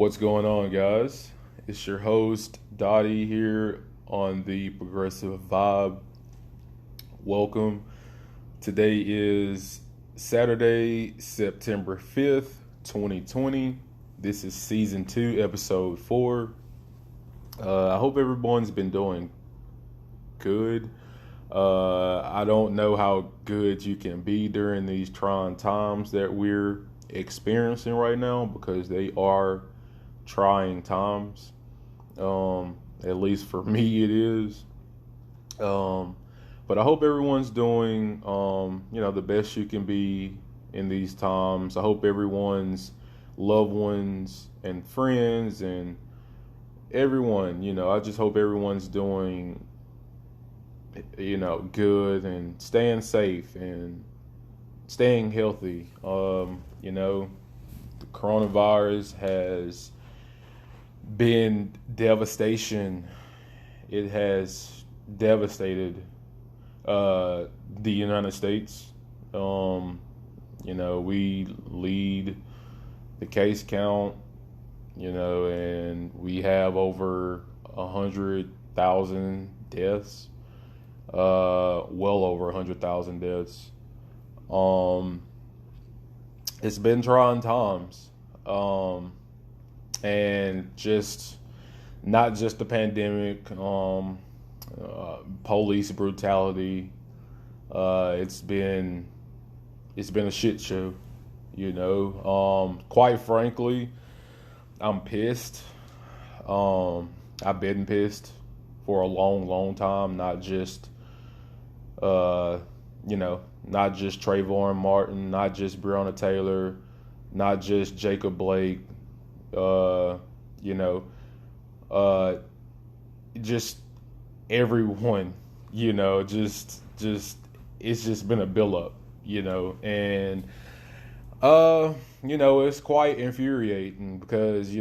What's going on, guys? It's your host, Dottie, here on the Progressive Vibe. Welcome. Today is Saturday, September 5th, 2020. This is season 2, episode 4. I hope everyone's been doing good. I don't know how good you can be during these trying times that we're experiencing right now because they are trying times. At least for me, it is. But I hope everyone's doing, the best you can be in these times. I hope everyone's loved ones and friends and everyone, I just hope everyone's doing, good and staying safe and staying healthy. The coronavirus has been devastation. It has devastated the United States. We lead the case count, and we have over 100,000 deaths, well over 100,000 deaths. It's been trying times. And just not just the pandemic, police brutality. It's been a shit show, Quite frankly, I'm pissed. I've been pissed for a long, long time. Not just Trayvon Martin, not just Breonna Taylor, not just Jacob Blake. Just everyone, just it's just been a build-up, and it's quite infuriating because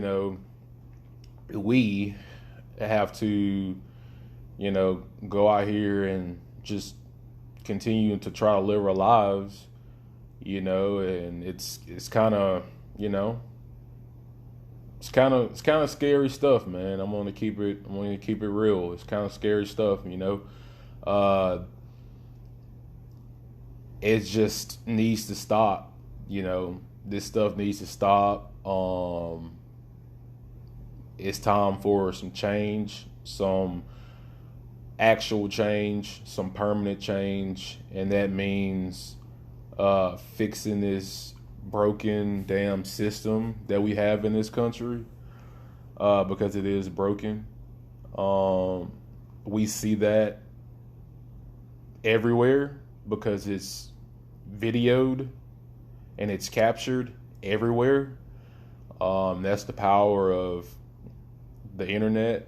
we have to go out here and just continue to try to live our lives, and it's kind of it's kind of scary stuff, man. I'm gonna keep it real. It's kind of scary stuff, It just needs to stop. This stuff needs to stop. It's time for some change, some actual change, some permanent change, and that means fixing this broken damn system that we have in this country, because it is broken. We see that everywhere because it's videoed and it's captured everywhere. That's the power of the internet.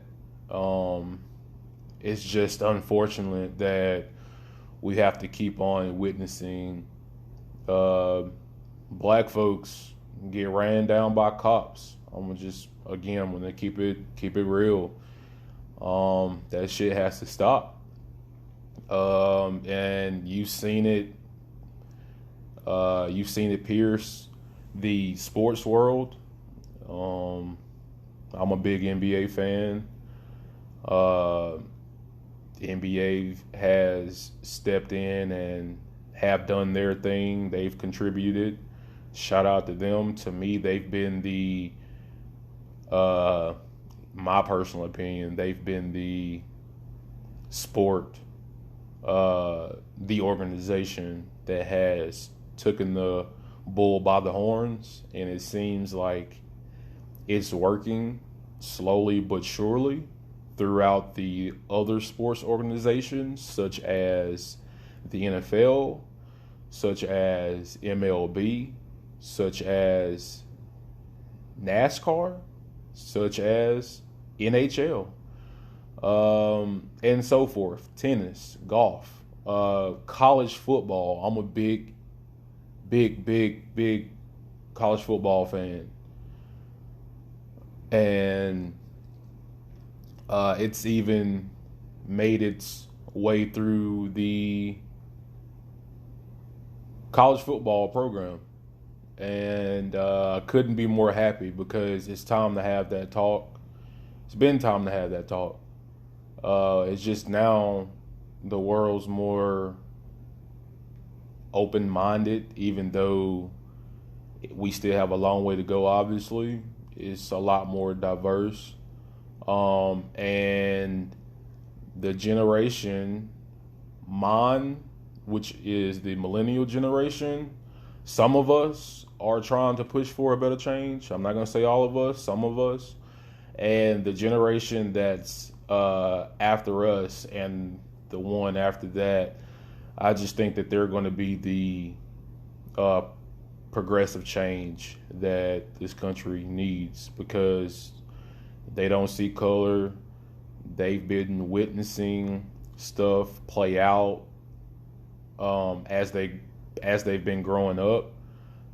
It's just unfortunate that we have to keep on witnessing black folks get ran down by cops. I'm gonna keep it real. That shit has to stop. And you've seen it pierce the sports world. I'm a big NBA fan. The NBA has stepped in and have done their thing. They've contributed. Shout out to them. To me, they've been my personal opinion, they've been the sport, the organization that has taken the bull by the horns, and it seems like it's working slowly but surely throughout the other sports organizations, such as the NFL, such as MLB, such as NASCAR, such as NHL, and so forth. Tennis, golf, college football. I'm a big college football fan. And it's even made its way through the college football program and I couldn't be more happy because it's time to have that talk. It's been time to have that talk. It's just now the world's more open-minded, even though we still have a long way to go. Obviously, it's a lot more diverse, and the generation, mine, which is the millennial generation, some of us are trying to push for a better change. I'm not going to say all of us, some of us. And the generation that's after us and the one after that, I just think that they're going to be the progressive change that this country needs, because they don't see color. They've been witnessing stuff play out as they've been growing up,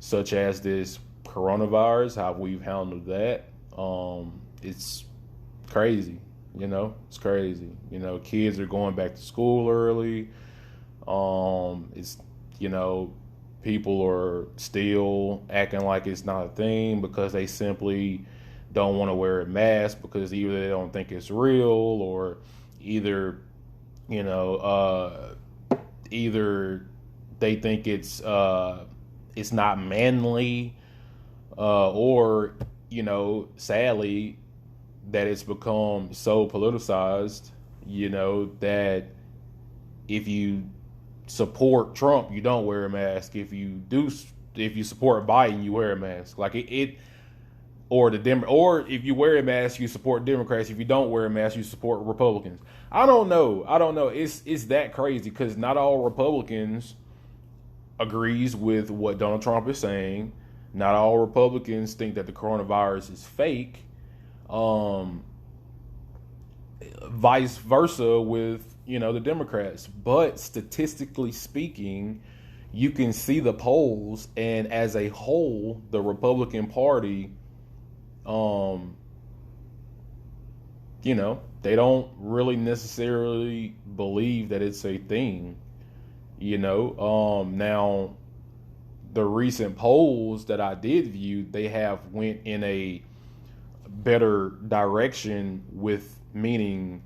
such as this coronavirus, how we've handled that. It's crazy, it's crazy. Kids are going back to school early. It's, people are still acting like it's not a thing because they simply don't want to wear a mask, because either they don't think it's real, or either, either they think it's not manly, or, sadly, that it's become so politicized, that if you support Trump, you don't wear a mask. If you support Biden, you wear a mask. Like or if you wear a mask, you support Democrats. If you don't wear a mask, you support Republicans. I don't know. It's that crazy, because not all Republicans agrees with what Donald Trump is saying. Not all Republicans think that the coronavirus is fake. Vice versa with, the Democrats. But statistically speaking, you can see the polls, and as a whole, the Republican Party, they don't really necessarily believe that it's a thing. Now, the recent polls that I did view, they have went in a better direction, with meaning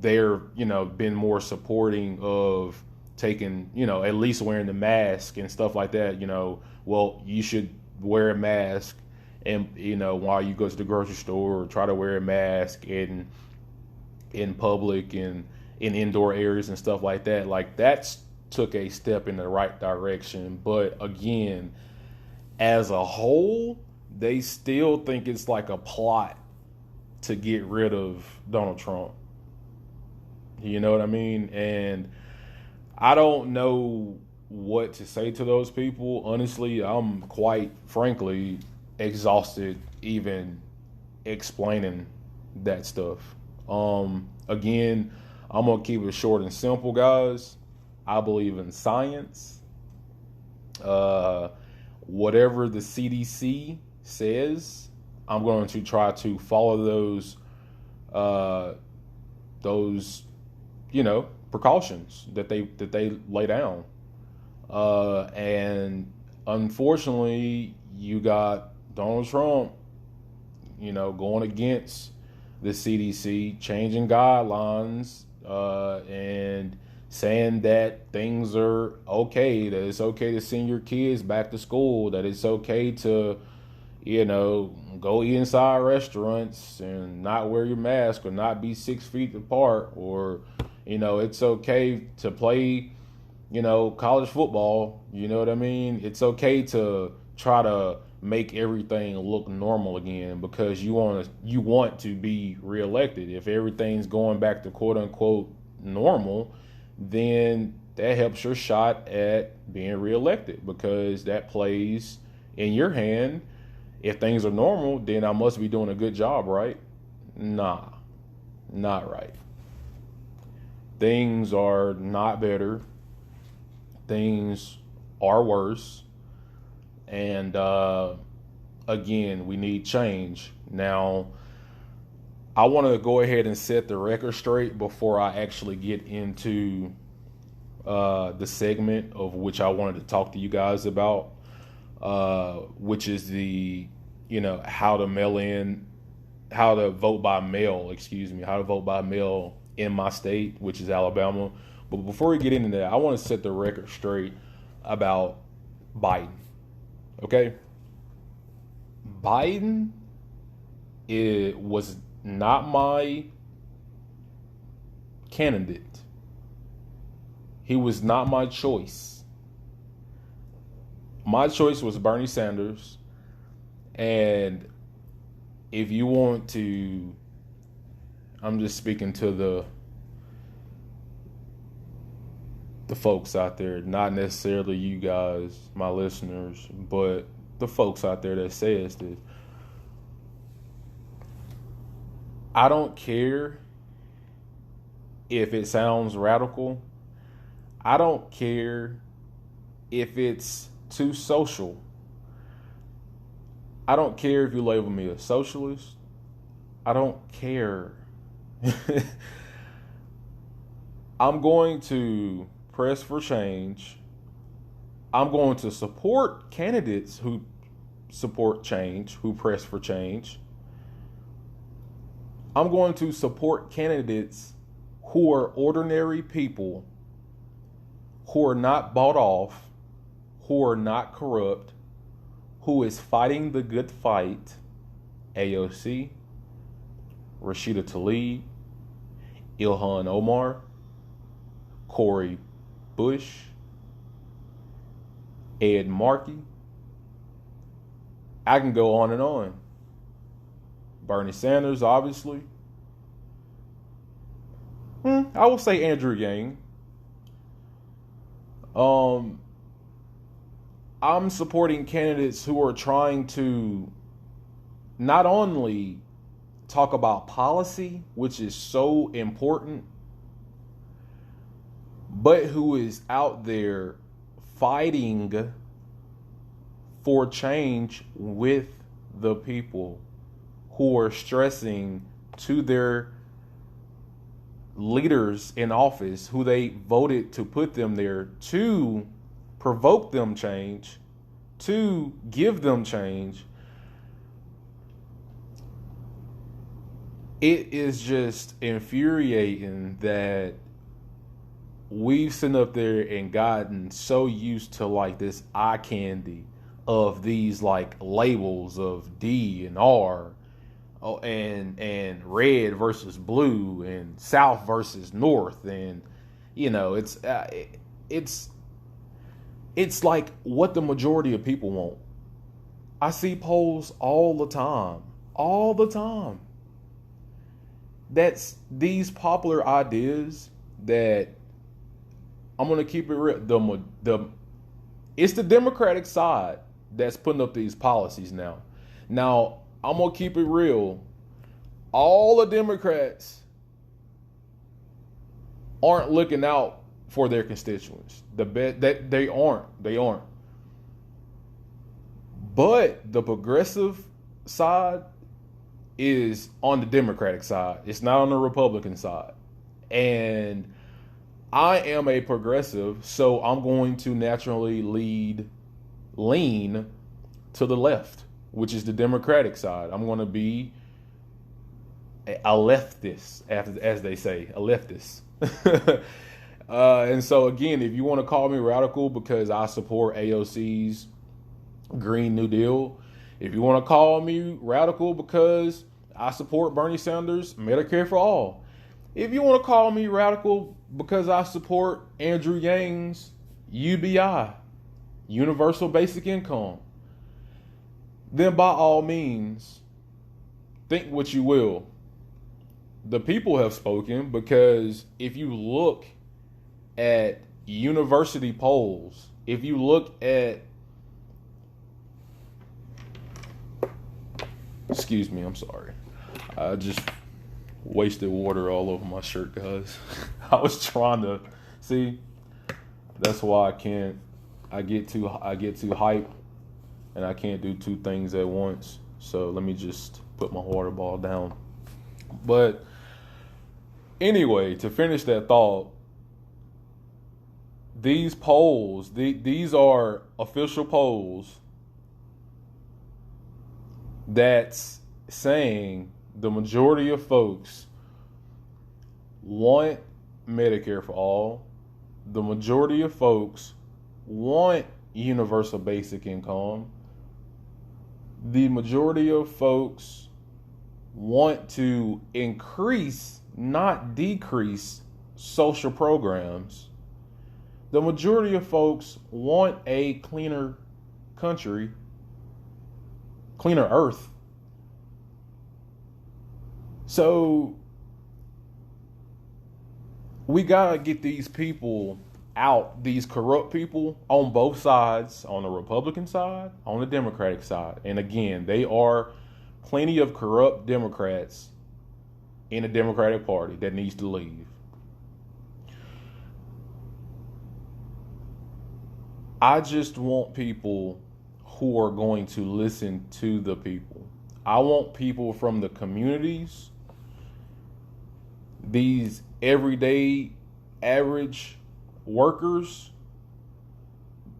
they're, been more supporting of taking, at least wearing the mask and stuff like that. Well, you should wear a mask, and, while you go to the grocery store, or try to wear a mask in public and in indoor areas and stuff like that. Like, that's took a step in the right direction. But again, as a whole, they still think it's like a plot to get rid of Donald Trump. You know what I mean? And I don't know what to say to those people. Honestly, I'm quite frankly exhausted even explaining that stuff. Again, I'm going to keep it short and simple, guys. I believe in science. Whatever the CDC says, I'm going to try to follow those precautions that they lay down. And unfortunately, you got Donald Trump, going against the CDC, changing guidelines, and saying that things are okay, that it's okay to send your kids back to school, that it's okay to, go eat inside restaurants and not wear your mask, or not be 6 feet apart, or, it's okay to play, college football. You know what I mean? It's okay to try to make everything look normal again, because you want to be reelected. If everything's going back to quote unquote normal, then that helps your shot at being reelected, because that plays in your hand. If things are normal, then I must be doing a good job, right? Nah, not right. Things are not better. Things are worse. And again, we need change. Now, I want to go ahead and set the record straight before I actually get into the segment of which I wanted to talk to you guys about. which is how to how to vote by mail, how to vote by mail in my state, which is Alabama. But before we get into that, I want to set the record straight about Biden. Okay? Biden was not my candidate. He was not my choice. My choice was Bernie Sanders. And if you want to, I'm just speaking to the folks out there, not necessarily you guys, my listeners, but the folks out there that says this. I don't care if it sounds radical. I don't care if it's too social. I don't care if you label me a socialist. I don't care. I'm going to press for change. I'm going to support candidates who support change, who press for change. I'm going to support candidates who are ordinary people, who are not bought off, who are not corrupt, who is fighting the good fight. AOC, Rashida Tlaib, Ilhan Omar, Cori Bush, Ed Markey. I can go on and on. Bernie Sanders, obviously. I will say Andrew Yang. I'm supporting candidates who are trying to not only talk about policy, which is so important, but who is out there fighting for change with the people, who are stressing to their leaders in office, who they voted to put them there, to provoke them change, to give them change. It is just infuriating that we've sitting up there and gotten so used to like this eye candy of these like labels of D and R, and red versus blue and south versus north, and it's like what the majority of people want. I see polls all the time. That's these popular ideas that, I'm gonna keep it real. It's the Democratic side that's putting up these policies now. Now, I'm gonna keep it real. All the Democrats aren't looking out for their constituents. They aren't. But the progressive side is on the Democratic side. It's not on the Republican side. And I am a progressive, so I'm going to naturally lean to the left, which is the Democratic side. I'm going to be a leftist, as they say, a leftist. And so, again, if you want to call me radical because I support AOC's Green New Deal, if you want to call me radical because I support Bernie Sanders' Medicare for All, if you want to call me radical because I support Andrew Yang's UBI, Universal Basic Income, then by all means, think what you will. The people have spoken, because if you look at university polls, if you look at, excuse me, I'm sorry. I just wasted water all over my shirt, guys. I was trying to see. That's why I get too hyped, and I can't do two things at once. So let me just put my water bottle down. But anyway, to finish that thought, these polls, these are official polls that's saying the majority of folks want Medicare for all. The majority of folks want universal basic income. The majority of folks want to increase, not decrease, social programs. The majority of folks want a cleaner country, cleaner earth. So we gotta get these people out, these corrupt people on both sides, on the Republican side, on the Democratic side. And again, they are plenty of corrupt Democrats in the Democratic Party that needs to leave. I just want people who are going to listen to the people. I want people from the communities, these everyday average workers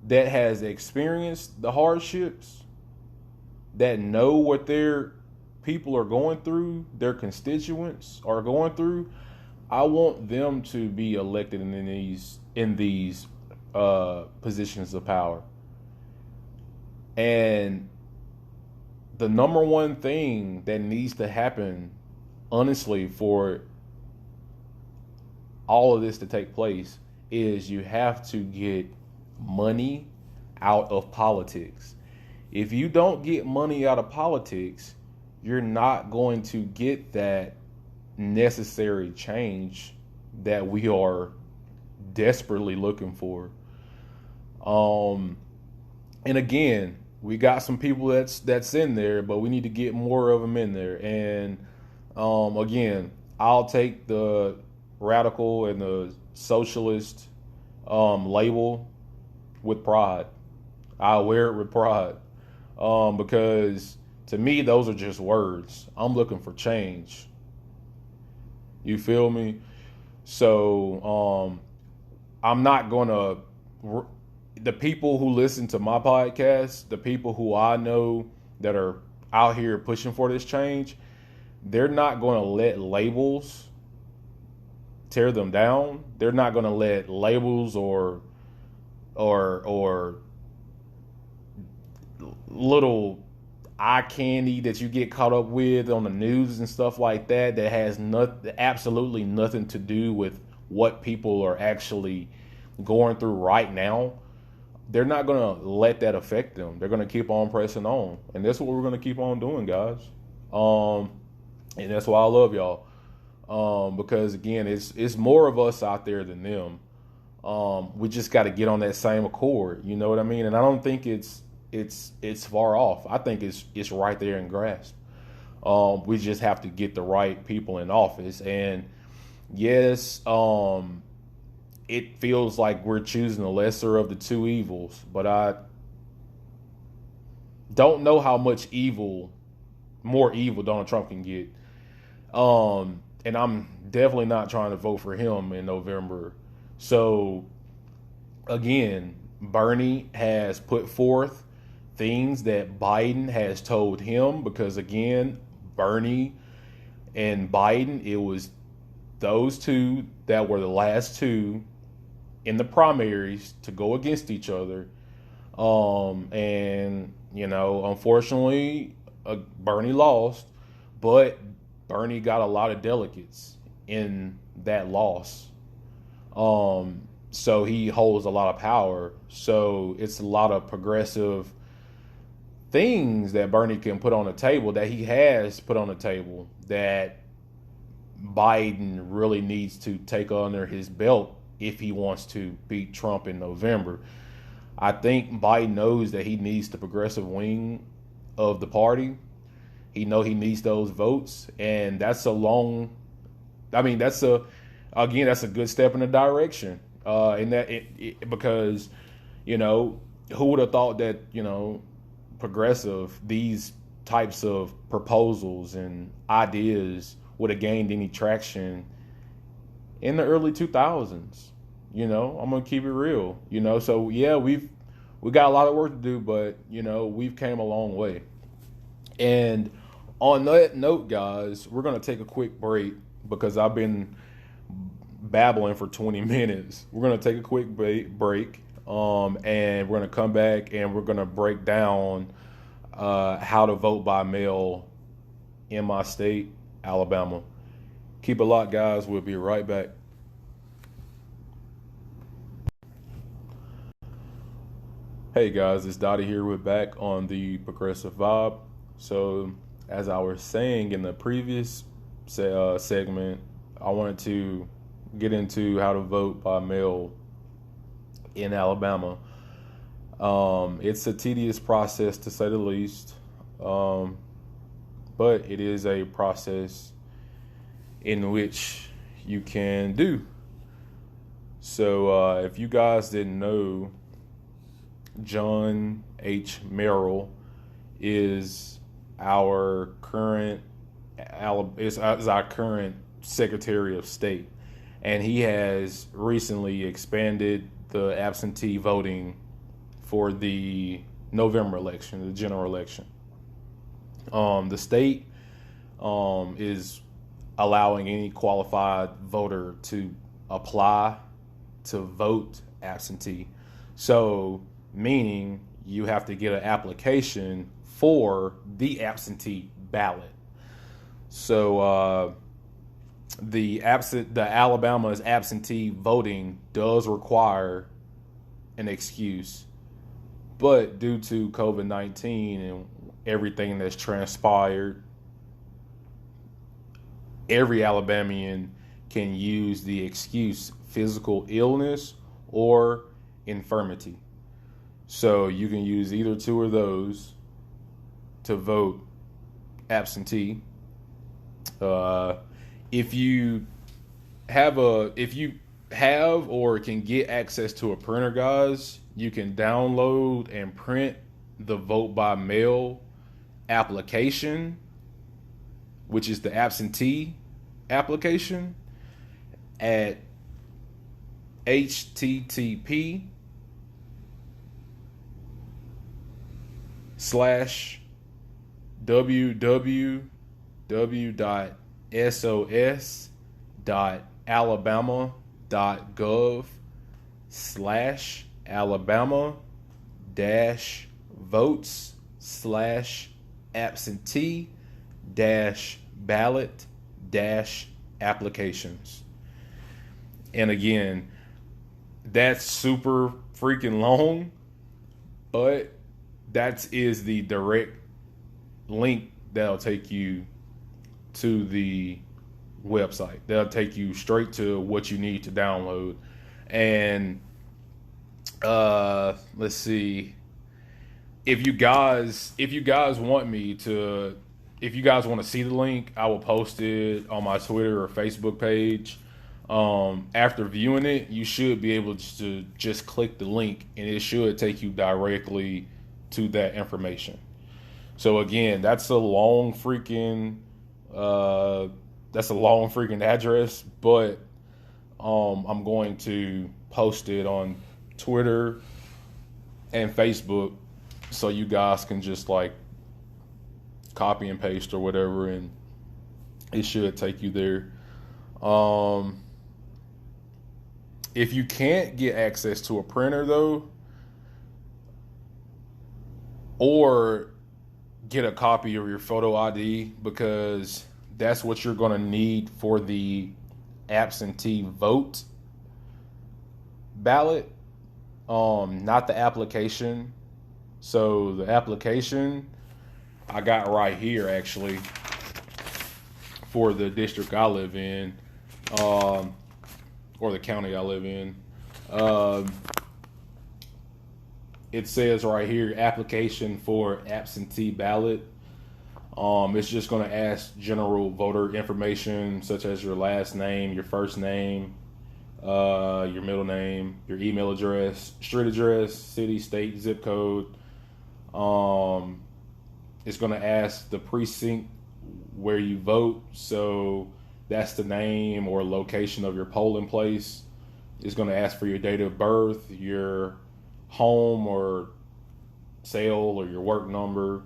that has experienced the hardships, that know what their people are going through, their constituents are going through. I want them to be elected in these positions of power. And the number one thing that needs to happen, honestly, for all of this to take place is you have to get money out of politics. If you don't get money out of politics, you're not going to get that necessary change that we are desperately looking for. And again, we got some people that's in there, but we need to get more of them in there. And again, I'll take the radical and the socialist label with pride. I'll wear it with pride, because to me those are just words. I'm looking for change. You feel me? So I'm not gonna. The people who listen to my podcast, the people who I know that are out here pushing for this change, they're not going to let labels tear them down. They're not going to let labels or little eye candy that you get caught up with on the news and stuff like that has absolutely nothing to do with what people are actually going through right now. They're not going to let that affect them. They're going to keep on pressing on. And that's what we're going to keep on doing, guys. And that's why I love y'all. Because again, it's more of us out there than them. We just got to get on that same accord. You know what I mean? And I don't think it's far off. I think it's right there in grasp. We just have to get the right people in office. And yes, it feels like we're choosing the lesser of the two evils, but I don't know how much more evil Donald Trump can get. And I'm definitely not trying to vote for him in November. So again, Bernie has put forth things that Biden has told him, because again, Bernie and Biden, it was those two that were the last two in the primaries to go against each other. And, unfortunately, Bernie lost, but Bernie got a lot of delegates in that loss. So he holds a lot of power. So it's a lot of progressive things that Bernie can put on the table, that he has put on the table, that Biden really needs to take under his belt if he wants to beat Trump in November. I think Biden knows that he needs the progressive wing of the party. He needs those votes, and that's a good step in the direction. Because, who would have thought that, progressive, these types of proposals and ideas would have gained any traction in the early 2000s. I'm going to keep it real, so yeah, we got a lot of work to do, but, we've came a long way. And on that note, guys, we're going to take a quick break because I've been babbling for 20 minutes. We're going to take a quick break, and we're going to come back and we're going to break down how to vote by mail in my state, Alabama. Keep it locked, guys. We'll be right back. Hey guys, it's Dottie here. We're back on the Progressive Vibe. So, as I was saying in the previous segment, I wanted to get into how to vote by mail in Alabama. It's a tedious process to say the least, but it is a process in which you can do. So, if you guys didn't know, John H. Merrill is our current is our current Secretary of State, and he has recently expanded the absentee voting for the November election, the general election. The state is allowing any qualified voter to apply to vote absentee. So, meaning you have to get an application for the absentee ballot. So the Alabama's absentee voting does require an excuse, but due to COVID-19 and everything that's transpired, every Alabamian can use the excuse physical illness or infirmity. So you can use either two of those to vote absentee. If you have or can get access to a printer, guys, you can download and print the vote by mail application, which is the absentee application, at www.sos.alabama.gov/Alabama-votes/absentee-ballot-applications. And again, that's super freaking long, but that is the direct link that'll take you to the website. That'll take you straight to what you need to download. And let's see. If you guys want to see the link, I will post it on my Twitter or Facebook page. After viewing it, you should be able to just click the link and it should take you directly to that information. So again, that's a long freaking address, but I'm going to post it on Twitter and Facebook so you guys can just like copy and paste or whatever, and it should take you there. If you can't get access to a printer though, or get a copy of your photo ID, because that's what you're going to need for the absentee vote ballot, not the application. So the application I got right here actually for the district I live in, or the county I live in. It says right here, application for absentee ballot. It's just going to ask general voter information such as your last name, your first name, your middle name, your email address, street address, city, state, zip code. It's going to ask the precinct where you vote. So that's the name or location of your polling place. It's going to ask for your date of birth, your home or sale or your work number,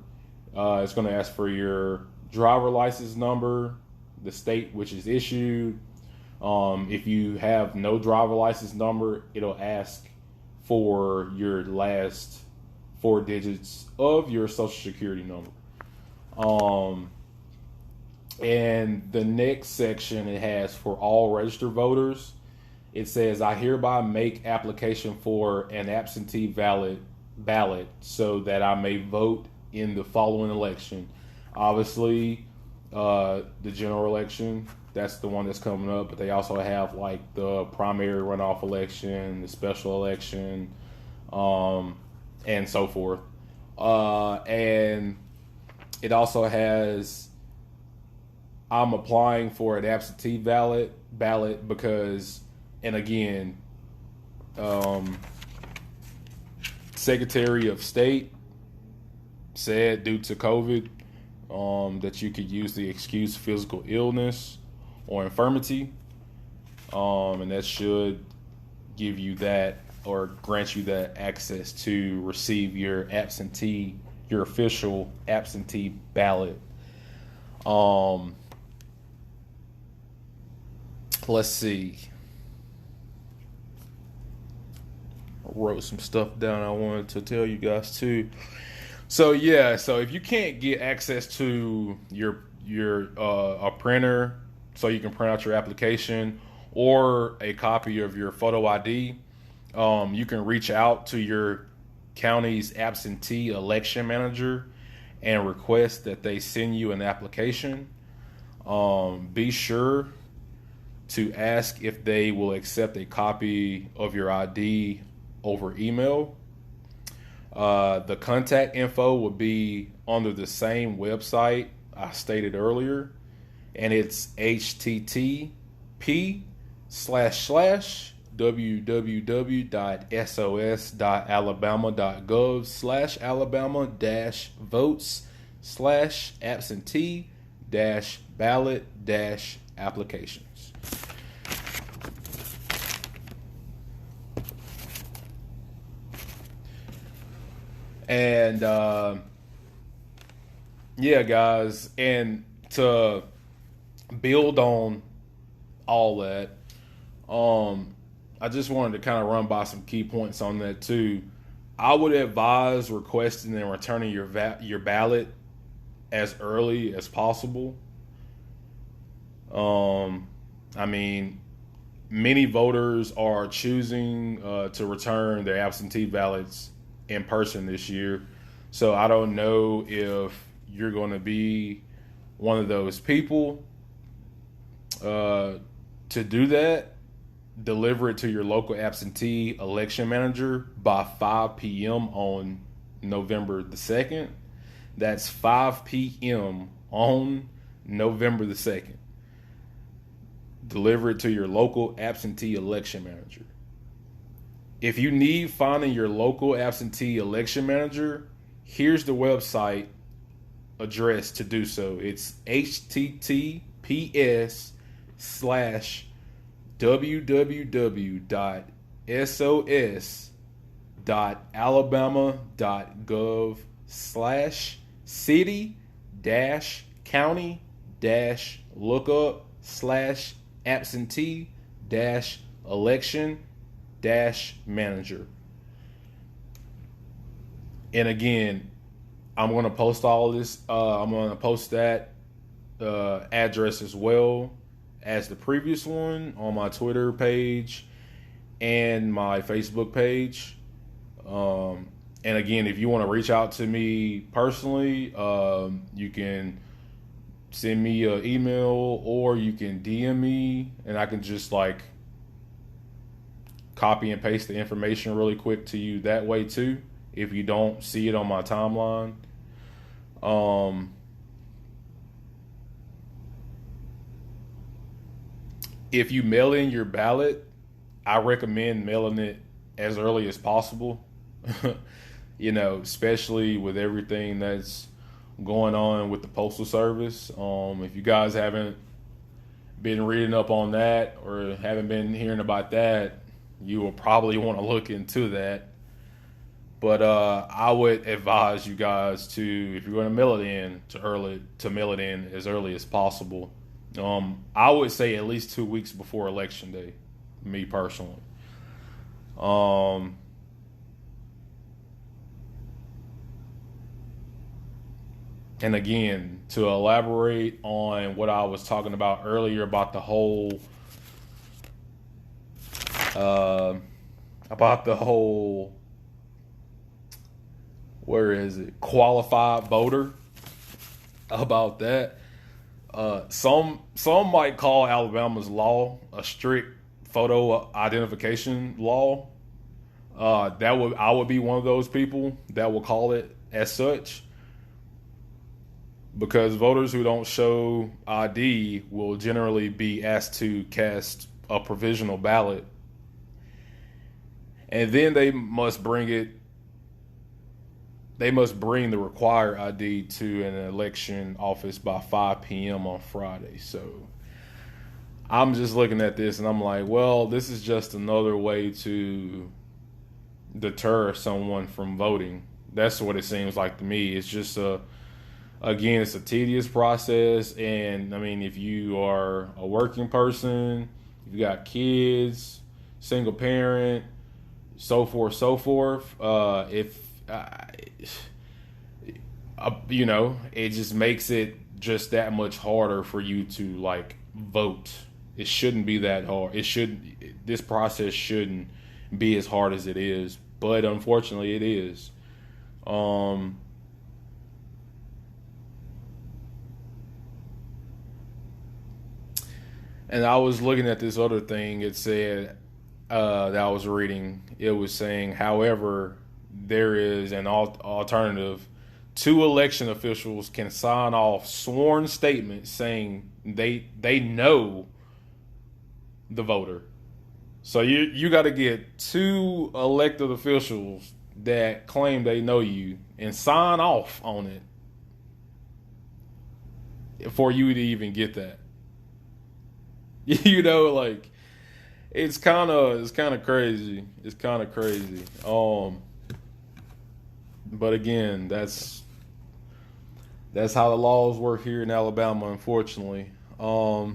It's going to ask for your driver license number, the state which is issued. If you have no driver license number, it'll ask for your last 4 digits of your social security number. And the next section it has for all registered voters. It says, I hereby make application for an absentee ballot so that I may vote in the following election. Obviously, the general election, that's the one that's coming up, but they also have like the primary runoff election, the special election, and so forth. And it also has, I'm applying for an absentee ballot because, and again, Secretary of State said due to COVID that you could use the excuse physical illness or infirmity, and that should give you that or grant you that access to receive your official absentee ballot. Let's see. I wrote some stuff down I wanted to tell you guys too. So if you can't get access to a printer so you can print out your application or a copy of your photo ID, you can reach out to your county's absentee election manager and request that they send you an application. Be sure to ask if they will accept a copy of your ID over email. The contact info will be under the same website I stated earlier, and it's http://www.sos.alabama.gov/absentee-ballot-applications. And guys, and to build on all that, I just wanted to kind of run by some key points on that too. I would advise requesting and returning your ballot as early as possible. I mean, many voters are choosing to return their absentee ballots in person this year. So I don't know if you're going to be one of those people. To do that, deliver it to your local absentee election manager by 5 p.m. on November the 2nd. That's 5 p.m. on November the 2nd. Deliver it to your local absentee election manager. If you need finding your local absentee election manager, here's the website address to do so. It's https://www.sos.alabama.gov/city-county-lookup/absentee-election-manager. And again, I'm going to post all of this. I'm going to post that address as well as the previous one on my Twitter page and my Facebook page. And again, if you want to reach out to me personally, you can send me an email or you can DM me, and I can just like copy and paste the information really quick to you that way too, if you don't see it on my timeline. If you mail in your ballot, I recommend mailing it as early as possible. Especially with everything that's going on with the Postal Service. If you guys haven't been reading up on that or haven't been hearing about that, you will probably want to look into that. But I would advise you guys to, if you're going to mail it in, to mail it in as early as possible. I would say at least 2 weeks before election day, me personally. Um, and again, to elaborate on what I was talking about earlier about uh, the whole, where is it? Qualified voter. About that. Some might call Alabama's law a strict photo identification law. I would be one of those people that will call it as such, because voters who don't show ID will generally be asked to cast a provisional ballot, and then they must bring the required ID to an election office by 5 p.m. on Friday. So I'm just looking at this and I'm like, well, this is just another way to deter someone from voting. That's what it seems like to me. It's just it's a tedious process. And I mean, if you are a working person, you got kids, single parent, so forth, it just makes it just that much harder for you to like vote. It shouldn't be that hard. This process shouldn't be as hard as it is, but unfortunately it is. And I was looking at this other thing. It said that I was reading. It was saying, however, there is an alternative. 2 election officials can sign off sworn statements saying they know the voter. So you got to get 2 elected officials that claim they know you and sign off on it for you to even get that. Like it's kind of crazy. It's kind of crazy. But again, that's how the laws work here in Alabama, unfortunately. I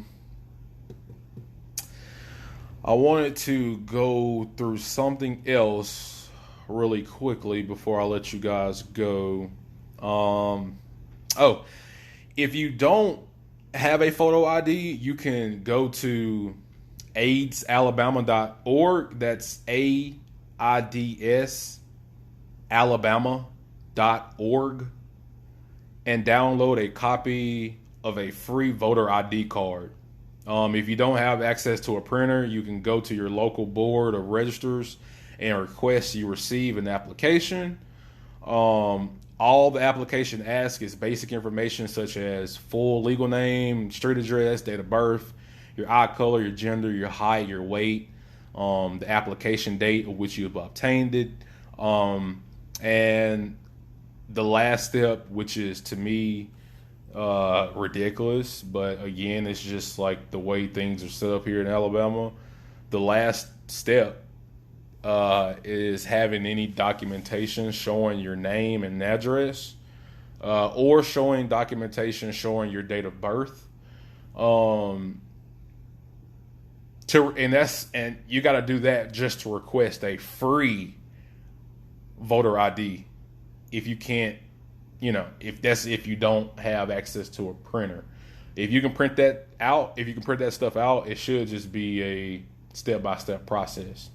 wanted to go through something else really quickly before I let you guys go. If you don't have a photo ID, you can go to AIDSalabama.org. That's AIDS Alabama.org, and download a copy of a free voter ID card. If you don't have access to a printer, you can go to your local board of registers and request you receive an application. All the application asks is basic information such as full legal name, street address, date of birth, your eye color, your gender, your height, your weight, the application date of which you have obtained it, and the last step, which is to me ridiculous, but again, it's just like the way things are set up here in Alabama. The last step is having any documentation showing your name and address, or showing documentation showing your date of birth. And you got to do that just to request a free voter ID. If you can't, if you don't have access to a printer, if you can print that stuff out, it should just be a step-by-step process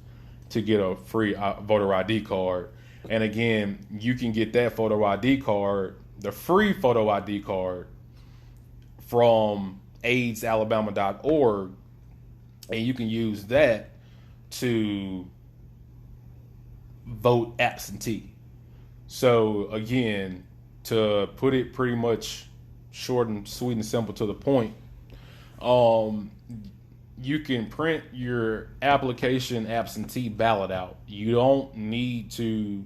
to get a free voter ID card. And again, you can get that photo ID card, the free photo ID card, from AIDSalabama.org, and you can use that to vote absentee. So again, to put it pretty much short and sweet and simple to the point, you can print your application absentee ballot out. You don't need to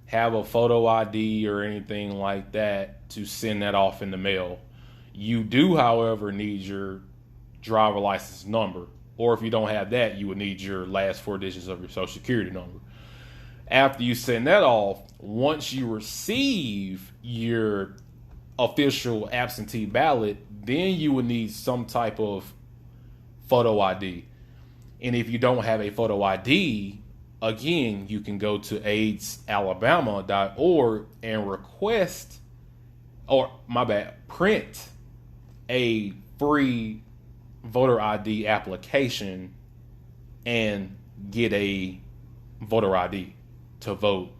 have a photo ID or anything like that to send that off in the mail. You do, however, need your driver license number, or if you don't have that, you would need your last 4 digits of your social security number. After you send that off, once you receive your official absentee ballot, then you would need some type of photo ID. And if you don't have a photo ID, again, you can go to aidsalabama.org and print a free voter ID application and get a voter ID to vote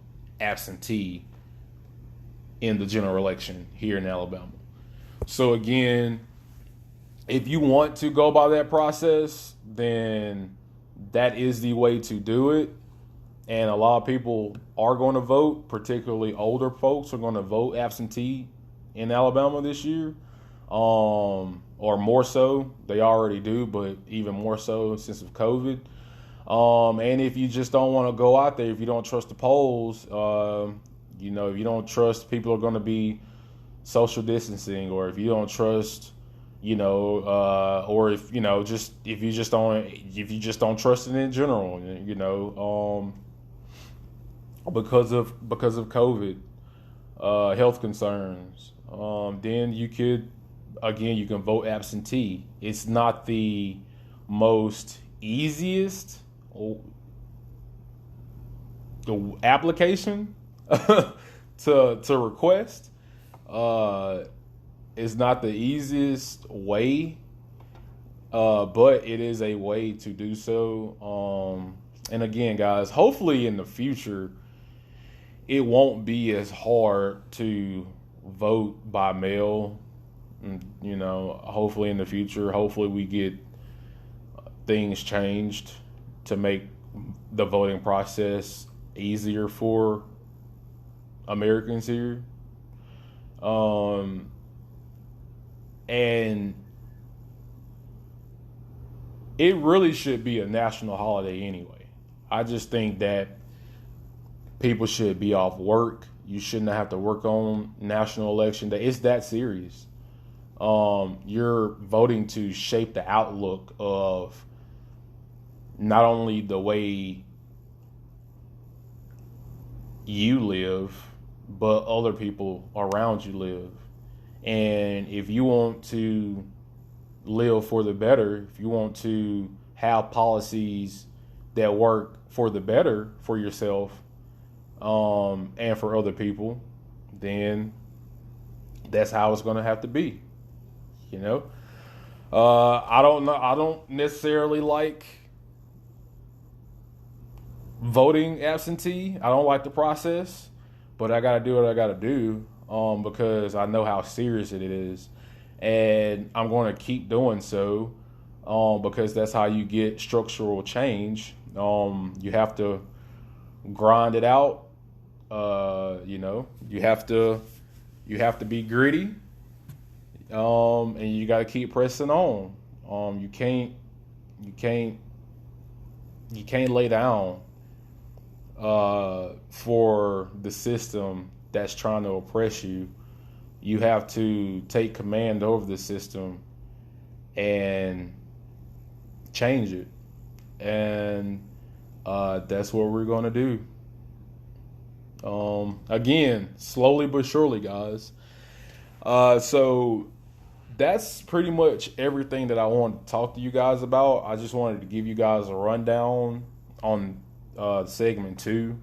absentee in the general election here in Alabama. So again, if you want to go by that process, then that is the way to do it. And a lot of people are going to vote, particularly older folks are going to vote absentee in Alabama this year. Or more so, they already do, but even more so since of COVID. And if you just don't want to go out there, if you don't trust the polls, if you don't trust people are going to be social distancing, or if you don't trust, or if you just don't trust it in general, because of COVID, health concerns, then you can vote absentee. It's not the most easiest application to request. It's not the easiest way, but it is a way to do so. And again, guys, hopefully in the future, it won't be as hard to vote by mail. Hopefully in the future, hopefully we get things changed to make the voting process easier for Americans here. And it really should be a national holiday anyway. I just think that people should be off work. You shouldn't have to work on national election day. It's that serious. You're voting to shape the outlook of not only the way you live, but other people around you live. And if you want to live for the better, if you want to have policies that work for the better for yourself, and for other people, then that's how it's going to have to be. I don't know. I don't necessarily like voting absentee. I don't like the process, but I got to do what I got to do, because I know how serious it is, and I'm going to keep doing so, because that's how you get structural change. You have to grind it out. You have to be gritty, and you got to keep pressing on. You can't lay down for the system that's trying to oppress you. You have to take command over the system and change it, and that's what we're going to do. Again, slowly but surely, guys. So that's pretty much everything that I wanted to talk to you guys about. I just wanted to give you guys a rundown on segment 2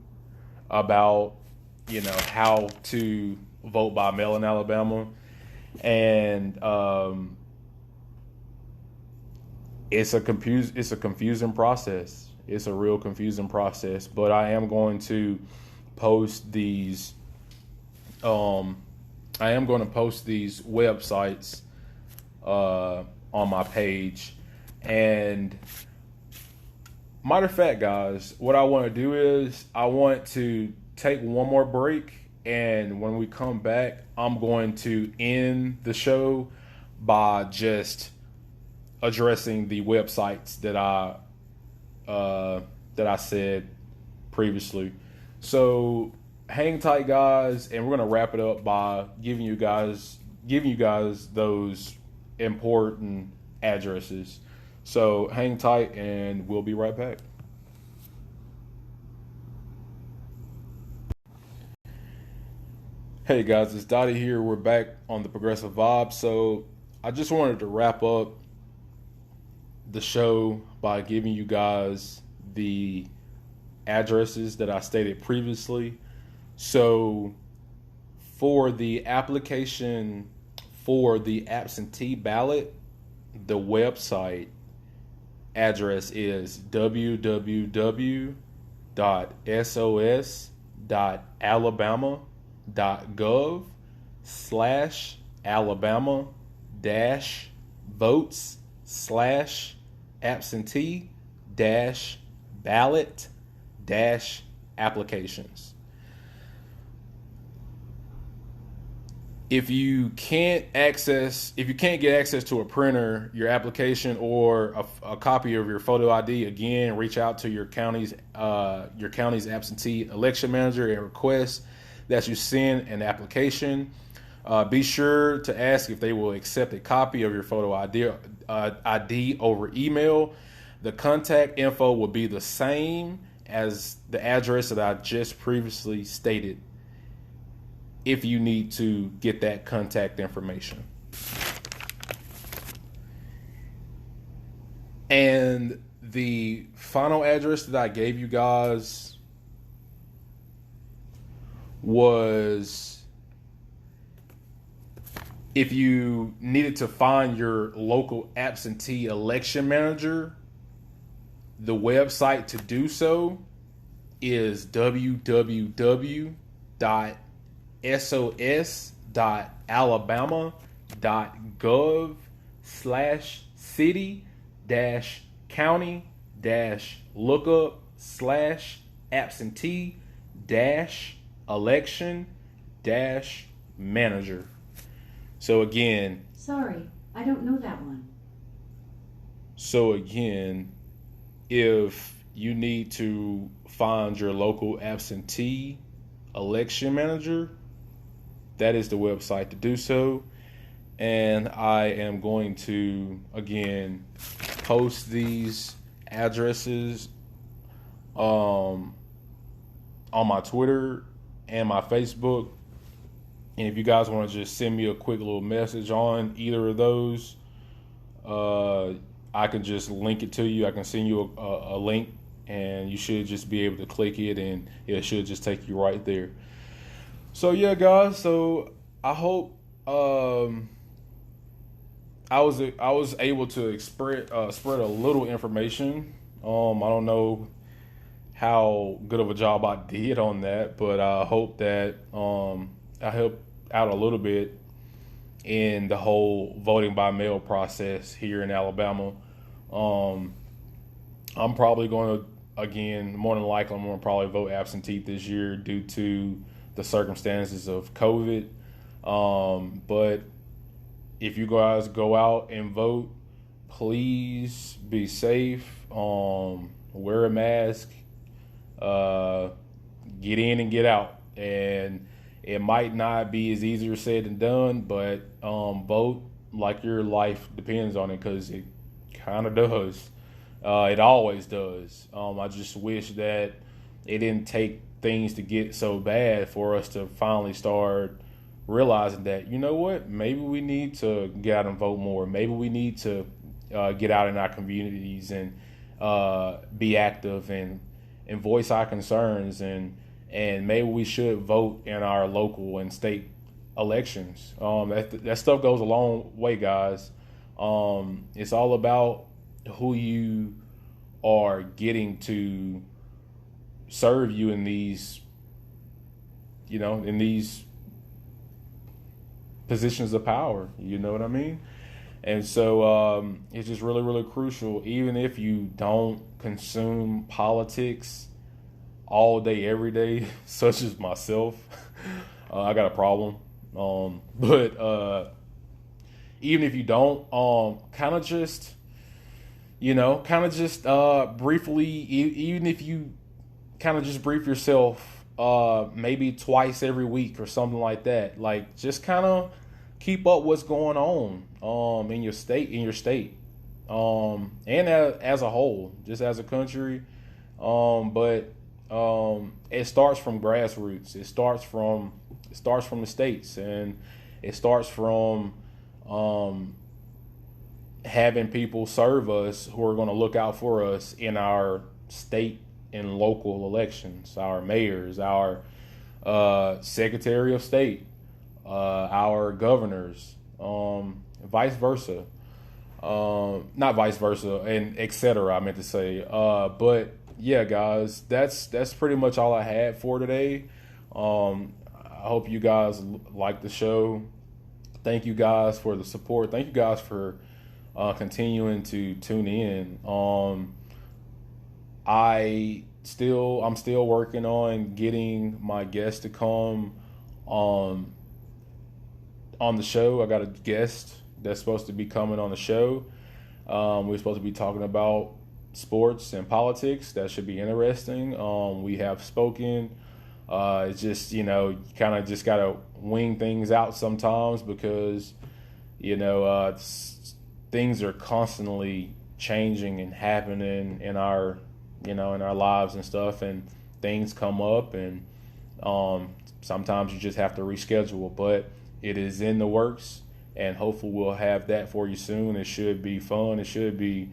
about, how to vote by mail in Alabama. And it's a confusing process. It's a real confusing process, but I am going to post these websites on my page. And matter of fact, guys, what I want to do is I want to take one more break, and when we come back, I'm going to end the show by just addressing the websites that I said previously. So hang tight, guys, and we're gonna wrap it up by giving you guys those important addresses. So hang tight, and we'll be right back. Hey guys, it's Dottie here. We're back on the Progressive Vibe. So I just wanted to wrap up the show by giving you guys the addresses that I stated previously. So for the application for the absentee ballot, the website address is www.sos.alabama.gov/Alabama votes absentee ballot applications. If you can't get access to a printer, your application, or a copy of your photo ID, again, reach out to your county's absentee election manager and request that you send an application. Be sure to ask if they will accept a copy of your photo ID over email. The contact info will be the same as the address that I just previously stated if you need to get that contact information. And the final address that I gave you guys was, if you needed to find your local absentee election manager, the website to do so is www.sos.alabama.gov/city-county-lookup/absentee-election-manager. So again, sorry, I don't know that one. If you need to find your local absentee election manager, that is the website to do so. And I am going to, again, post these addresses on my Twitter and my Facebook. And if you guys want to just send me a quick little message on either of those, I can just link it to you. I can send you a link, and you should just be able to click it, and it should just take you right there. So yeah, guys. So I hope I was able to spread a little information. I don't know how good of a job I did on that, but I hope that I helped out a little bit in the whole voting by mail process here in Alabama. I'm probably going to, again, more than likely, I'm going to probably vote absentee this year due to the circumstances of COVID. But if you guys go out and vote, please be safe. Wear a mask. Get in and get out. And it might not be as easier said than done, but vote like your life depends on it, because it kind of does. It always does. I just wish that it didn't take things to get so bad for us to finally start realizing that, you know what, maybe we need to get out and vote more. Maybe we need to get out in our communities and be active and voice our concerns, and maybe we should vote in our local and state elections. That stuff goes a long way, guys. It's all about who you are getting to serve you in these, in these positions of power. You know what I mean? And so it's just really, really crucial. Even if you don't consume politics all day, every day, such as myself, I got a problem. But even if you don't, kind of just briefly, even if you kind of just brief yourself, maybe twice every week or something like that. Like, just kind of keep up what's going on in your state, and as a whole, just as a country. But it starts from grassroots. It starts from starts from the states, and it starts from um, having people serve us who are going to look out for us in our state and local elections, our mayors, our secretary of state, our governors, vice versa. Not vice versa, and etc. I meant to say. But yeah, guys, that's pretty much all I had for today. I hope you guys like the show. Thank you guys for the support. Thank you guys for continuing to tune in. I'm still working on getting my guests to come on the show. I got a guest that's supposed to be coming on the show. We're supposed to be talking about sports and politics. That should be interesting. We have spoken. It's just, you kind of just got to wing things out sometimes because, things are constantly changing and happening in our, in our lives and stuff, and things come up, and sometimes you just have to reschedule, but it is in the works, and hopefully we'll have that for you soon. It should be fun. It should be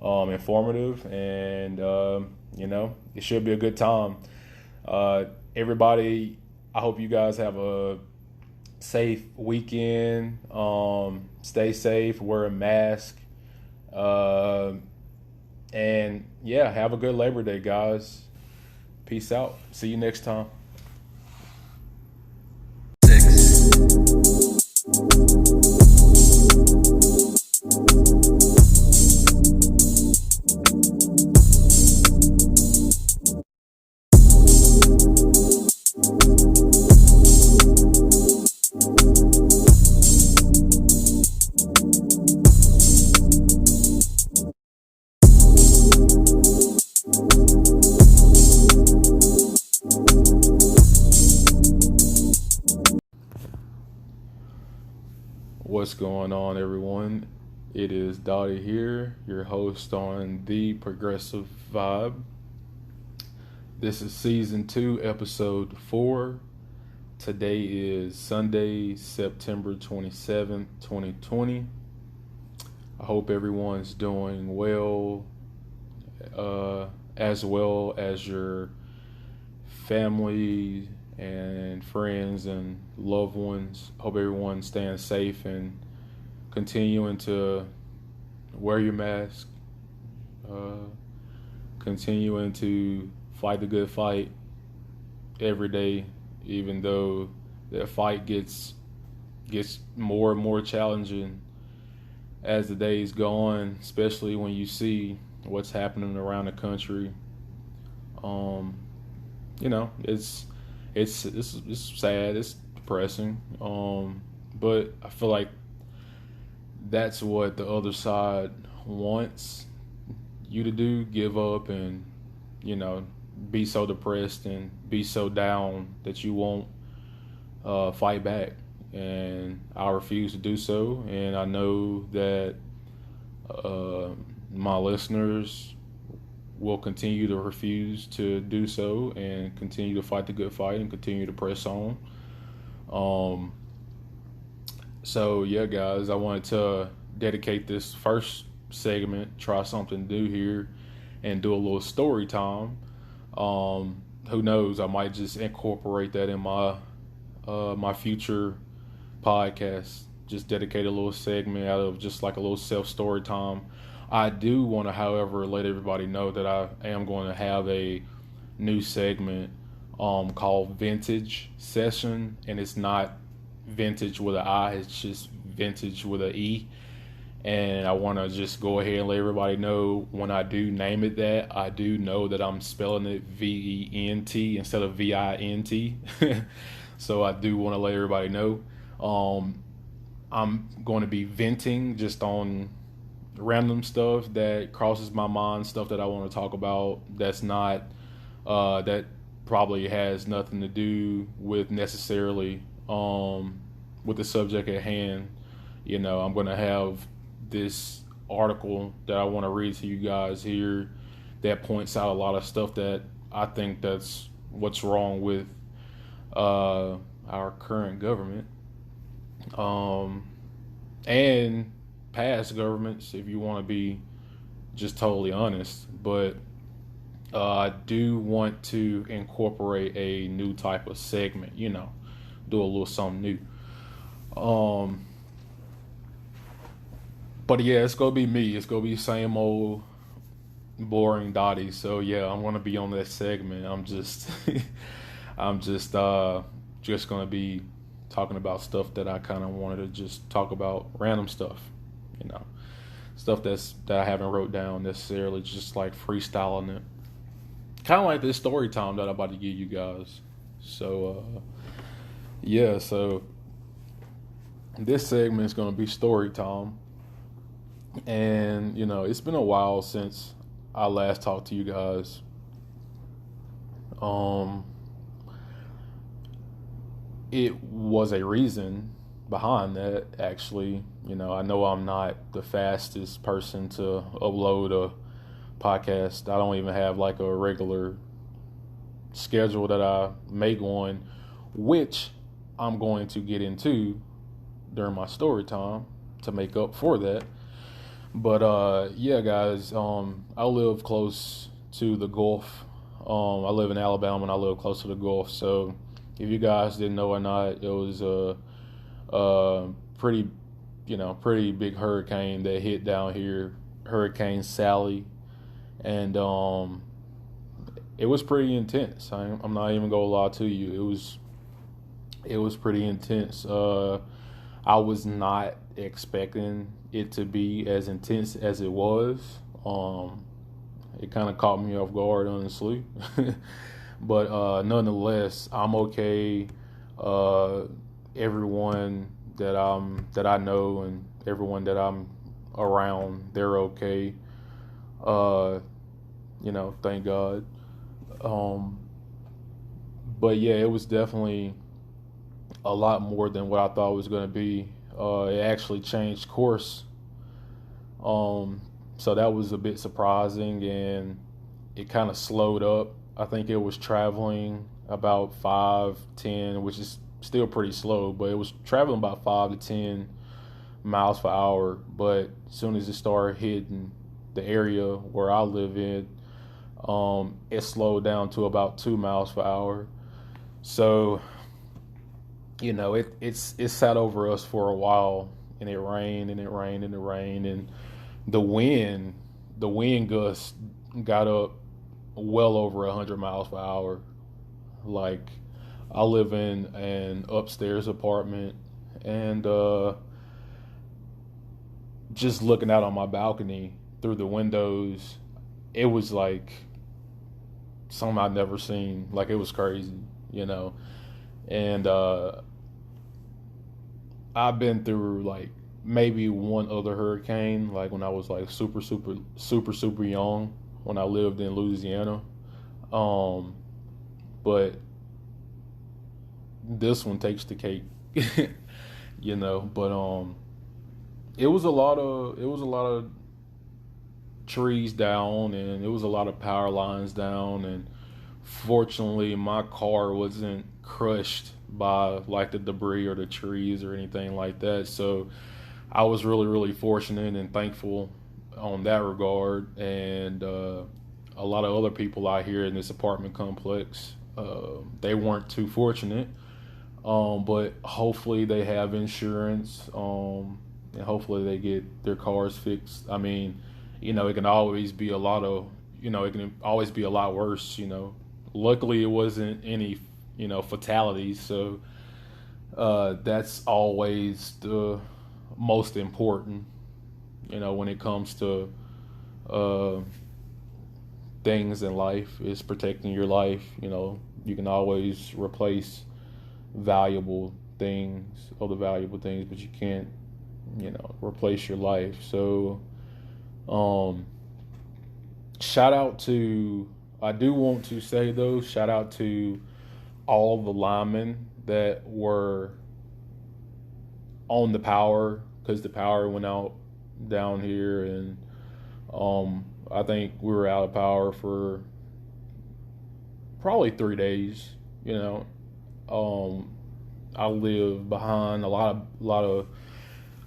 informative, and, it should be a good time. Everybody, I hope you guys have a safe weekend. Stay safe, wear a mask, and yeah, have a good Labor Day, guys. Peace out. See you next time. What's going on, everyone? It is Dottie here, your host on The Progressive Vibe. This is Season 2, Episode 4. Today is Sunday, September 27th, 2020. I hope everyone's doing well as your family and friends and loved ones. Hope everyone's staying safe and continuing to wear your mask, continuing to fight the good fight every day, even though that fight gets more and more challenging as the days go on, especially when you see what's happening around the country. It's sad, it's depressing, but I feel like that's what the other side wants you to do: give up and be so depressed and be so down that you won't fight back. And I refuse to do so, and I know that my listeners will continue to refuse to do so and continue to fight the good fight and continue to press on. So yeah, guys, I wanted to dedicate this first segment, try something new here, and do a little story time. Who knows? I might just incorporate that in my future podcast. Just dedicate a little segment out of just like a little self-story time. I do want to, however, let everybody know that I am going to have a new segment called Vintage Session, and it's not vintage with an I, it's just vintage with an E. And I want to just go ahead and let everybody know, when I do name it that, I do know that I'm spelling it VENT instead of VINT. So I do want to let everybody know. I'm going to be venting just on random stuff that crosses my mind, stuff that I want to talk about that's not, that probably has nothing to do with necessarily with the subject at hand. I'm going to have this article that I want to read to you guys here that points out a lot of stuff that I think that's what's wrong with our current government, and past governments, if you want to be just totally honest. But I do want to incorporate a new type of segment, do a little something new. Um, but yeah, it's gonna be me. It's gonna be same old boring Dottie. So yeah, I'm gonna be on that segment. I'm just gonna be talking about stuff that I kind of wanted to just talk about, random stuff, you know, stuff that I haven't wrote down necessarily, just like freestyling it, kind of like this story time that I'm about to give you guys. So yeah, so this segment is gonna be story time, and it's been a while since I last talked to you guys. Um, it was a reason behind that, actually. I know I'm not the fastest person to upload a podcast. I don't even have like a regular schedule that I make on, which I'm going to get into during my story time to make up for that. But yeah, guys, I live close to the Gulf. I live in Alabama and I live close to the Gulf. So if you guys didn't know or not, it was a pretty, pretty big hurricane that hit down here, Hurricane Sally, and it was pretty intense. I'm not even gonna lie to you. It was pretty intense. I was not expecting it to be as intense as it was. It kind of caught me off guard, honestly. But nonetheless, I'm okay. Everyone that I know and everyone that I'm around, they're okay. Uh, thank God. Um, but yeah, it was definitely a lot more than what I thought it was going to be. It actually changed course. Um, so that was a bit surprising, and it kind of slowed up. I think it was traveling about 5-10, which is still pretty slow, but it was traveling about 5 to 10 miles per hour. But as soon as it started hitting the area where I live in, it slowed down to about 2 miles per hour. So it sat over us for a while, and it rained and it rained and it rained, and the wind gusts got up well over 100 miles per hour. Like, I live in an upstairs apartment, and just looking out on my balcony through the windows, it was like something I'd never seen. Like, it was crazy, and I've been through like maybe one other hurricane, like when I was like super, super, super, super young, when I lived in Louisiana. Um, but this one takes the cake, But it was a lot of trees down, and it was a lot of power lines down, and fortunately my car wasn't crushed by like the debris or the trees or anything like that. So I was really, really fortunate and thankful on that regard. And a lot of other people out here in this apartment complex, they weren't too fortunate. But hopefully they have insurance, and hopefully they get their cars fixed. I mean, it can always be it can always be a lot worse. Luckily it wasn't any, fatalities. So that's always the most important, when it comes to uh, things in life, is protecting your life. You can always replace other valuable things, but you can't, replace your life. So, shout out to, I do want to say though, shout out to all the linemen that were on the power, because the power went out down here, and I think we were out of power for probably 3 days. Um, I live behind a lot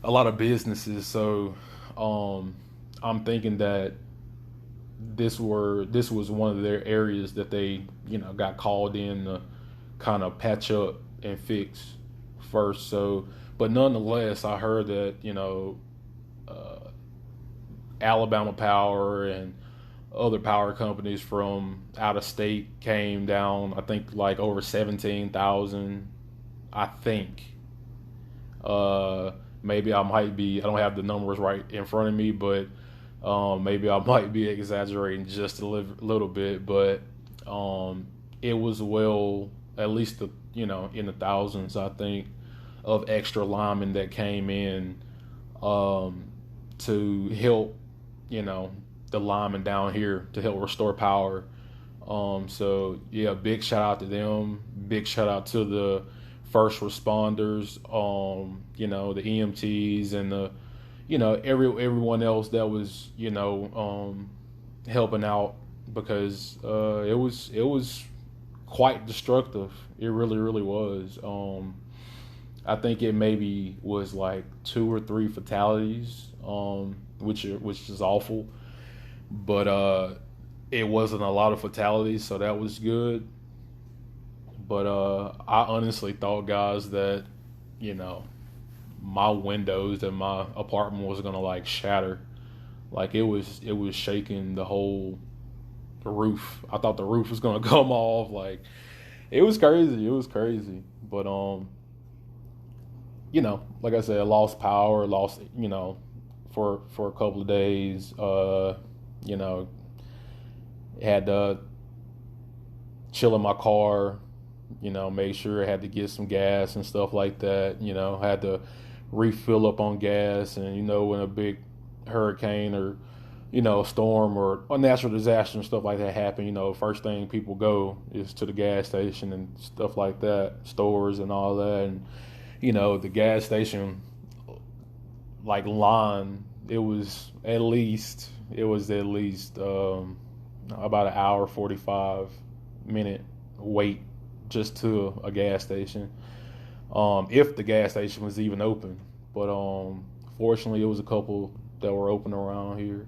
of businesses, so I'm thinking that this was one of their areas that they got called in to kind of patch up and fix first. So, but nonetheless, I heard that uh, Alabama Power and other power companies from out of state came down. I think like over 17,000. I think. Maybe I might be. I don't have the numbers right in front of me, but maybe I might be exaggerating just a little bit. But it was well, at least in the thousands, I think, of extra linemen that came in to help, the linemen down here to help restore power. So yeah, big shout out to them. Big shout out to the first responders, the EMTs and the, everyone else that was, helping out because it was quite destructive. It really, really was. I think it maybe was like 2 or 3 fatalities, which is awful, but it wasn't a lot of fatalities, so that was good. But I honestly thought, guys, that my windows in my apartment was gonna like shatter. Like it was shaking the whole roof. I thought the roof was gonna come off. Like it was crazy. It was crazy. But like I said, lost power, lost for a couple of days. You know, had to chill in my car. Make sure I had to get some gas and stuff like that. Had to refill up on gas, and when a big hurricane or a storm or a natural disaster and stuff like that happen, first thing people go is to the gas station and stuff like that, stores and all that. And the gas station like line, it was at least about an hour 45-minute wait just to a gas station, if the gas station was even open. But fortunately, it was a couple that were open around here.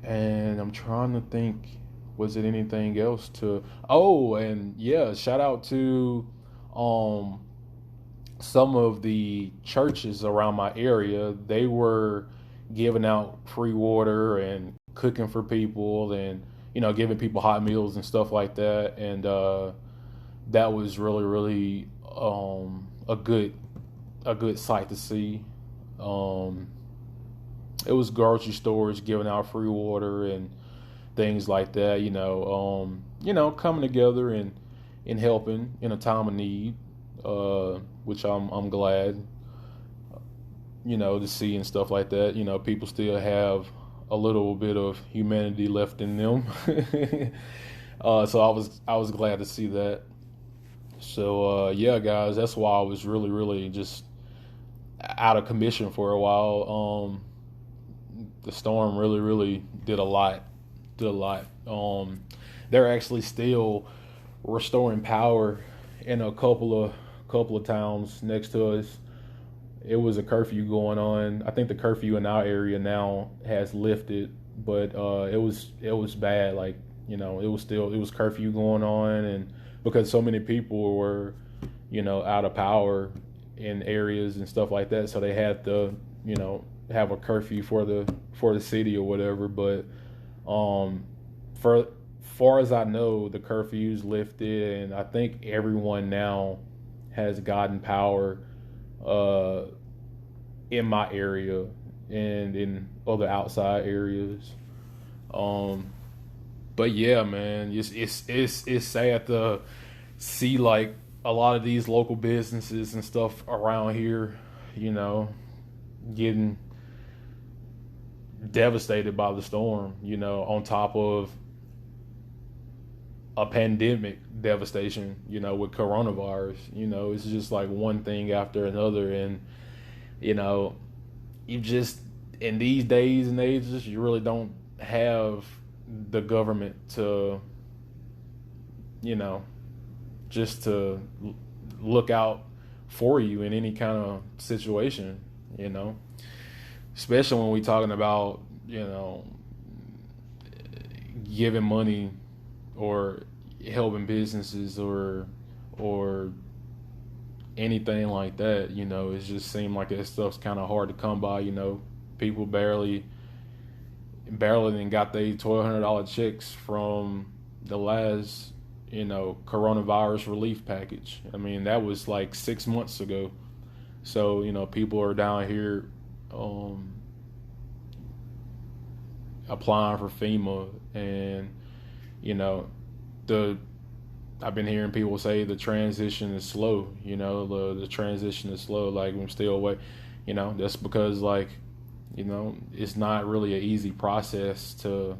And I'm trying to think, was it anything else to? Oh, and yeah, shout out to some of the churches around my area. They were giving out free water and cooking for people, and giving people hot meals and stuff like that. And that was really, really a good sight to see. It was grocery stores giving out free water and things like that. Coming together and helping in a time of need, which I'm glad to see and stuff like that. People still have a little bit of humanity left in them. So I was glad to see that. So yeah, guys, that's why I was really, really just out of commission for a while. The storm really, really did a lot. They're actually still restoring power in a couple of towns next to us. It was a curfew going on. I think the curfew in our area now has lifted, but it was bad. Like it was curfew going on, and because so many people were out of power in areas and stuff like that, so they had to have a curfew for the city or whatever. But for far as I know, the curfew's lifted, and I think everyone now has gotten power in my area and in other outside areas. But yeah, man, it's sad to see like a lot of these local businesses and stuff around here, getting devastated by the storm, on top of a pandemic devastation, with coronavirus. It's just like one thing after another. And, you just, in these days and ages, you really don't have the government to, just to look out for you in any kind of situation, you know, especially when we talking about, giving money or helping businesses or anything like that. It just seemed like that stuff's kind of hard to come by. People barely then got their $1,200 checks from the last coronavirus relief package. I mean, that was like 6 months ago. So people are down here applying for FEMA, and the I've been hearing people say the transition is slow. The transition is slow. Like, I'm still wait. That's because, like, it's not really an easy process to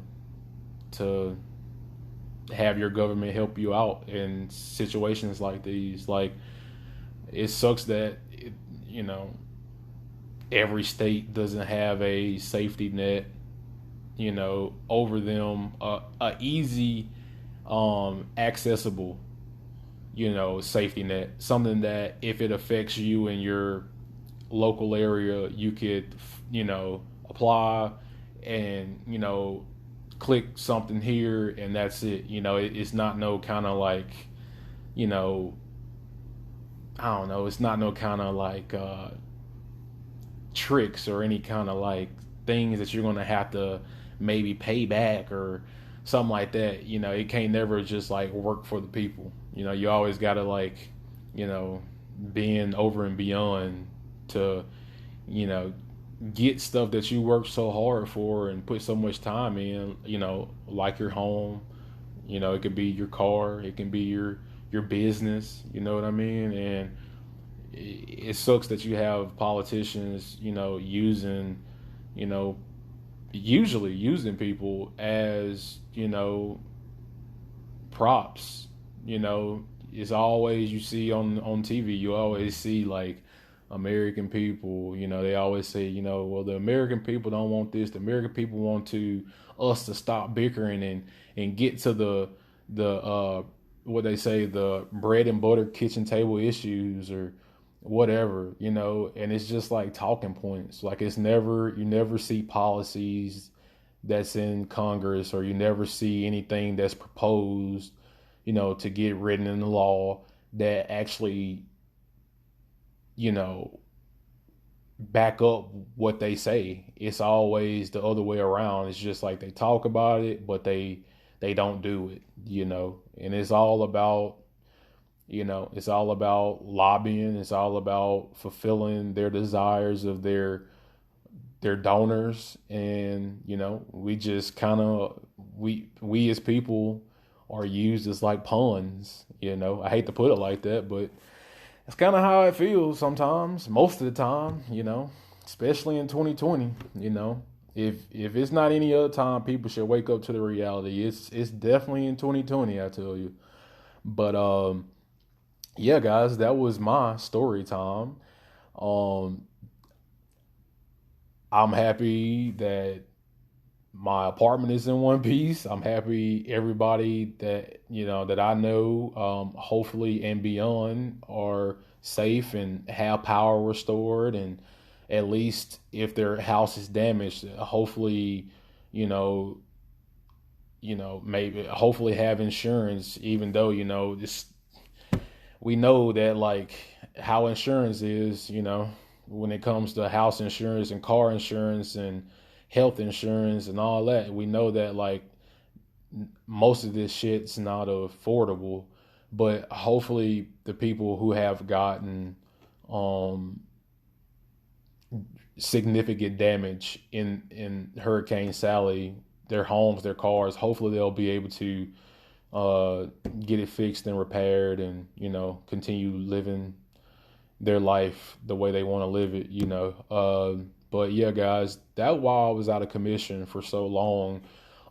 have your government help you out in situations like these. Like, it sucks that every state doesn't have a safety net over them, a easy accessible safety net, something that if it affects you in your local area, you could apply and click something here and that's it. It's not no kind of like I don't know, it's not no kind of like tricks or any kind of like things that you're gonna have to maybe pay back or something like that. It can't never just like work for the people. You always gotta like being over and beyond to get stuff that you worked so hard for and put so much time in, like your home. It could be your car, it can be your business, you know what I mean? And it sucks that you have politicians using usually using people as props. It's always, you see on TV, you always see like American people, they always say, well, the American people don't want this, the American people want us to stop bickering and get to the what they say, the bread and butter kitchen table issues or whatever, and it's just like talking points. Like, you never see policies that's in Congress, or you never see anything that's proposed, to get written in the law that actually, back up what they say. It's always the other way around. It's just like they talk about it, but they don't do it, and it's all about lobbying. It's all about fulfilling their desires of their donors. And, we just kind of, we as people are used as like pawns. I hate to put it like that, but it's kind of how it feels sometimes, most of the time, especially in 2020. If it's not any other time, people should wake up to the reality. It's definitely in 2020, I tell you. But yeah, guys, that was my story time. Um, I'm happy that my apartment is in one piece. I'm happy everybody that I know, hopefully and beyond, are safe and have power restored, and at least if their house is damaged, hopefully, maybe hopefully have insurance. Even though this, we know that like how insurance is, when it comes to house insurance and car insurance and health insurance and all that, we know that like most of this shit's not affordable. But hopefully the people who have gotten um significant damage in Hurricane Sally, their homes, their cars, hopefully they'll be able to get it fixed and repaired, and continue living their life the way they want to live it. But yeah, guys, that while I was out of commission for so long,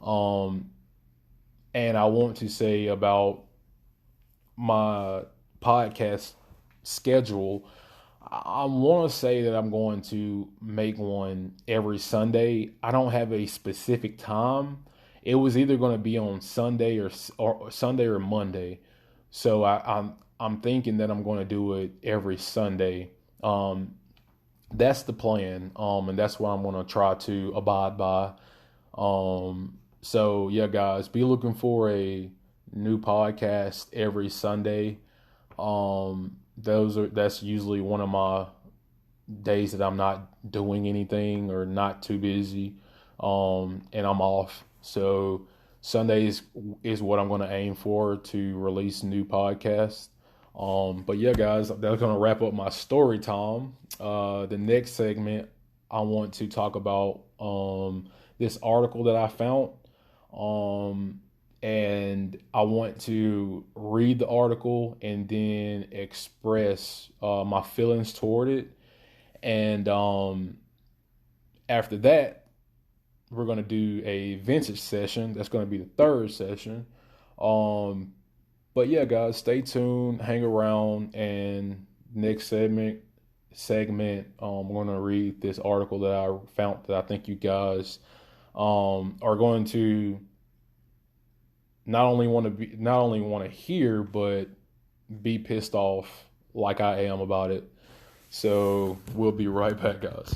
um and I want to say about my podcast schedule, I want to say that I'm going to make one every Sunday. I don't have a specific time. It was either going to be on Sunday or Sunday or Monday. So I'm thinking that I'm going to do it every Sunday. That's the plan, and that's what I'm going to try to abide by. So yeah, guys, be looking for a new podcast every Sunday. That's usually one of my days that I'm not doing anything or not too busy, and I'm off. So Sundays is what I'm going to aim for to release new podcasts. But yeah, guys, that's going to wrap up my story time. The next segment, I want to talk about this article that I found. And I want to read the article and then express my feelings toward it. And after that, we're going to do a vintage session. That's going to be the third session. But yeah, guys, stay tuned, hang around, and next segment, I'm going to read this article that I found that I think you guys are going to not only want to hear, but be pissed off like I am about it. So we'll be right back, guys.